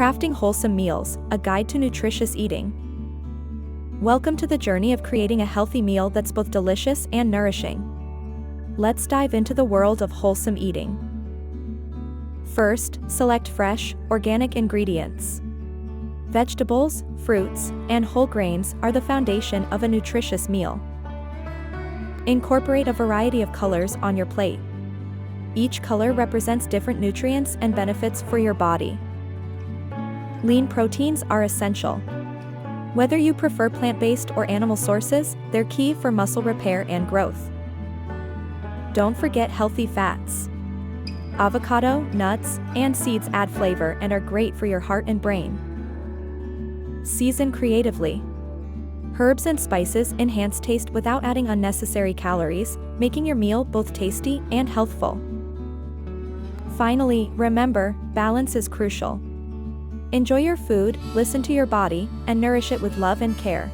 Crafting Wholesome Meals, a guide to nutritious eating. Welcome to the journey of creating a healthy meal that's both delicious and nourishing. Let's dive into the world of wholesome eating. First, select fresh, organic ingredients. Vegetables, fruits, and whole grains are the foundation of a nutritious meal. Incorporate a variety of colors on your plate. Each color represents different nutrients and benefits for your body. Lean proteins are essential. Whether you prefer plant-based or animal sources, they're key for muscle repair and growth. Don't forget healthy fats. Avocado, nuts, and seeds add flavor and are great for your heart and brain. Season creatively. Herbs and spices enhance taste without adding unnecessary calories, making your meal both tasty and healthful. Finally, remember, balance is crucial. Enjoy your food, listen to your body, and nourish it with love and care.